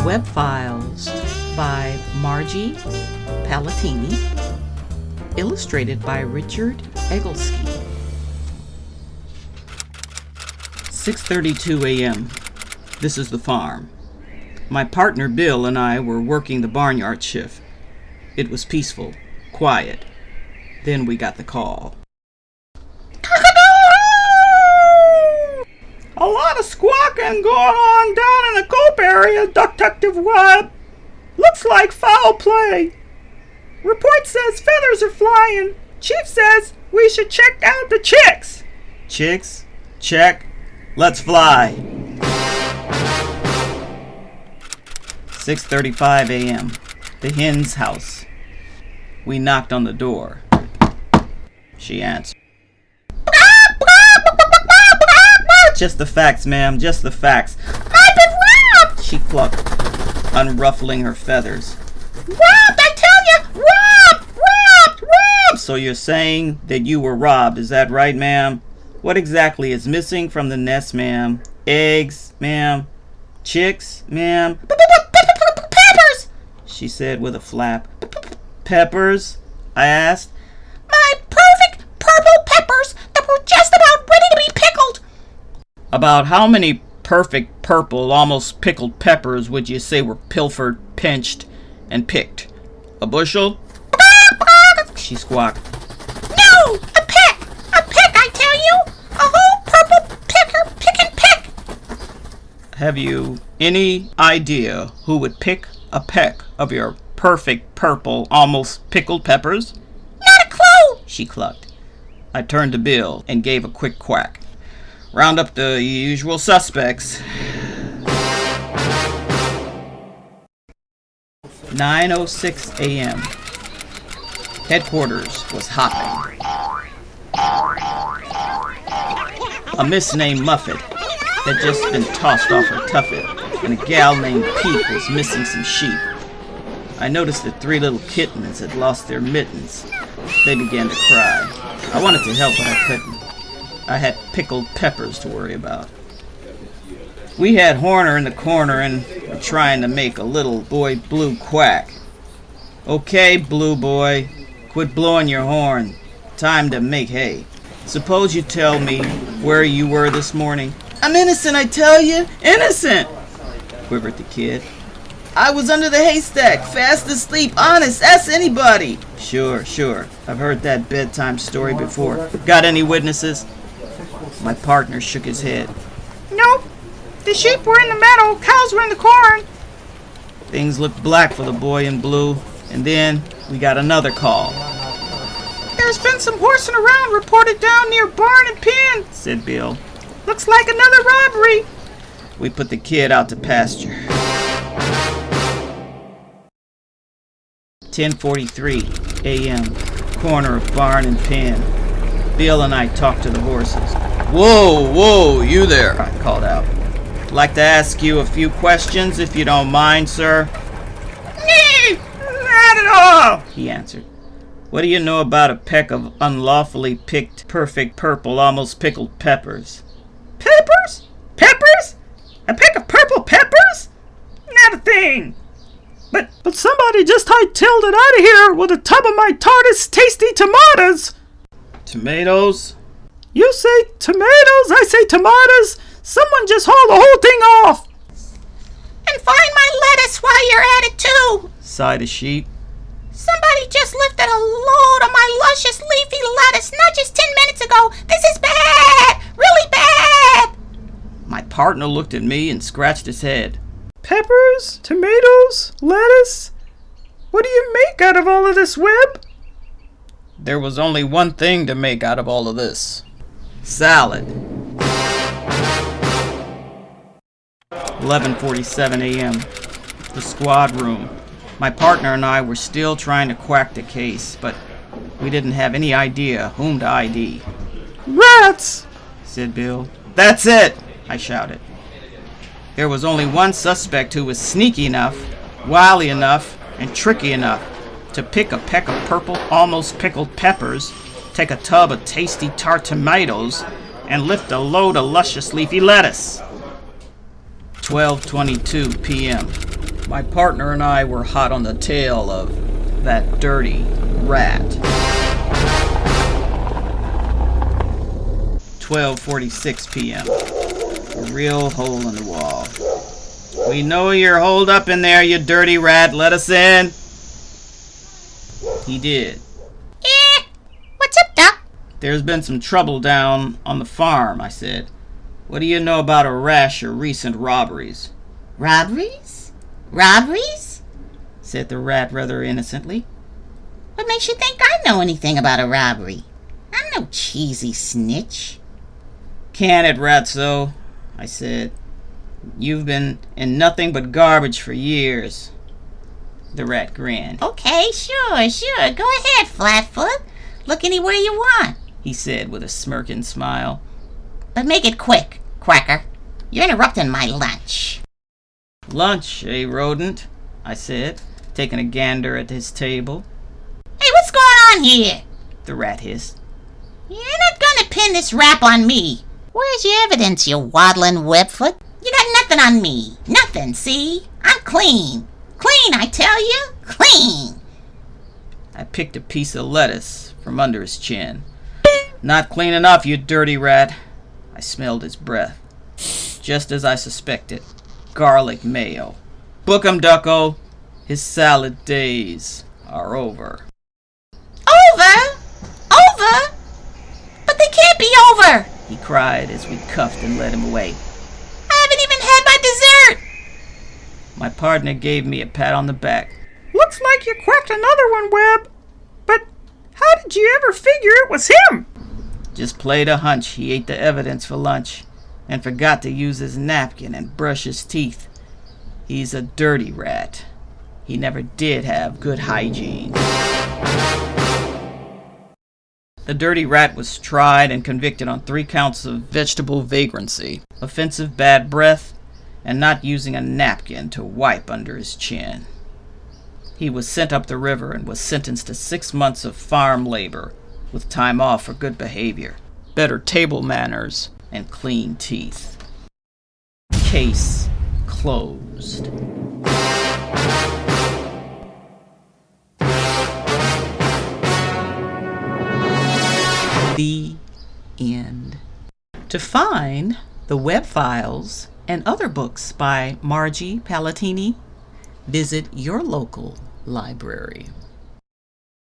Web Files by Margie, Palatini, illustrated by Richard Egielski. 6:32 a.m. This is the farm. My partner Bill and I were working the barnyard shift. It was peaceful, quiet. Then we got the call. A lot of squawking going on down in the cope area, Ducktective Web. Looks like foul play. Report says feathers are flying. Chief says we should check out the chicks. Chicks? Check. Let's fly. 6:35 a.m. The hen's house. We knocked on the door. She answered. Just the facts, ma'am, just the facts. I've been robbed! She clucked, unruffling her feathers. Robbed, I tell you! Robbed! So you're saying that you were robbed, is that right, ma'am? What exactly is missing from the nest, ma'am? Eggs, ma'am? Chicks, ma'am? Peppers! She said with a flap. Peppers? I asked. My perfect purple peppers that were just about ready to be pickled. About how many perfect purple, almost pickled peppers would you say were pilfered, pinched, and picked? A bushel? She squawked. No! A peck, I tell you! A whole purple pick and pick! Have you any idea who would pick a peck of your perfect purple, almost pickled peppers? Not a clue! She clucked. I turned to Bill and gave a quick quack. Round up the usual suspects. 9:06 a.m. Headquarters was hopping. A miss named Muffet had just been tossed off her tuffet, and a gal named Pete was missing some sheep. I noticed that 3 little kittens had lost their mittens. They began to cry. I wanted to help, but I couldn't. I had pickled peppers to worry about. We had Horner in the corner and were trying to make a little boy Blue quack. Okay, Blue boy, quit blowing your horn. Time to make hay. Suppose you tell me where you were this morning. I'm innocent, I tell you, innocent, quivered the kid. I was under the haystack, fast asleep, honest, ask anybody. Sure, I've heard that bedtime story before. Got any witnesses? My partner shook his head. Nope. The sheep were in the meadow, cows were in the corn. Things looked black for the boy in blue, and then we got another call. There's been some horsing around reported down near barn and pen, said Bill. Looks like another robbery. We put the kid out to pasture. 10:43 a.m. Corner of barn and pen. Bill and I talked to the horses. Whoa, you there, I called out. Like to ask you a few questions, if you don't mind, sir. Not at all, he answered. What do you know about a peck of unlawfully picked, perfect purple, almost pickled peppers? Peppers? Peppers? A peck of purple peppers? Not a thing. But somebody just hightailed it out of here with a tub of my tartest tasty tomatoes. Tomatoes? You say tomatoes, I say tomatoes. Someone just haul the whole thing off. And find my lettuce while you're at it too, sighed a sheep. Somebody just lifted a load of my luscious leafy lettuce not just 10 minutes ago. This is bad, really bad. My partner looked at me and scratched his head. Peppers, tomatoes, lettuce. What do you make out of all of this, Webb? There was only one thing to make out of all of this. Salad. 11:47 a.m. The squad room. My partner and I were still trying to quack the case, but we didn't have any idea whom to ID. Rats, said Bill. That's it, I shouted. There was only one suspect who was sneaky enough, wily enough, and tricky enough to pick a peck of purple, almost pickled peppers, take a tub of tasty tart tomatoes, and lift a load of luscious leafy lettuce. 12:22 p.m. My partner and I were hot on the tail of that dirty rat. 12:46 p.m. A real hole in the wall. "We know you're holed up in there, you dirty rat. Let us in." He did. What's up, Doc? "There's been some trouble down on the farm," I said. "What do you know about a rash of recent robberies?" Robberies? Robberies? Said the rat rather innocently. What makes you think I know anything about a robbery? I'm no cheesy snitch. "Can it, Ratso?" I said. "You've been in nothing but garbage for years." The rat grinned. Okay, sure. Go ahead, Flatfoot. Look anywhere you want, he said with a smirking smile. but make it quick, Quacker. You're interrupting my lunch. "Lunch, eh, rodent?" I said, taking a gander at his table. Hey, what's going on here? The rat hissed. You're not gonna pin this rap on me. Where's your evidence, you waddling webfoot? You got nothing on me. Nothing, see? I'm clean. Clean, I tell you. Clean. I picked a piece of lettuce from under his chin. "Not clean enough, you dirty rat." I smelled his breath. Just as I suspected. Garlic mayo. "Book him, Ducko. His salad days are over." Over? Over? But they can't be over. he cried as we cuffed and led him away. I haven't even had my dessert. My partner gave me a pat on the back. "Looks like you cracked another one, Webb. But how did you ever figure it was him?" Just played a hunch he ate the evidence for lunch and forgot to use his napkin and brush his teeth. He's a dirty rat. He never did have good hygiene. The dirty rat was tried and convicted on 3 counts of vegetable vagrancy, offensive bad breath, and not using a napkin to wipe under his chin. He was sent up the river and was sentenced to 6 months of farm labor with time off for good behavior, better table manners, and clean teeth. Case closed. The end. To find the web files and other books by Margie Palatini, visit your local library.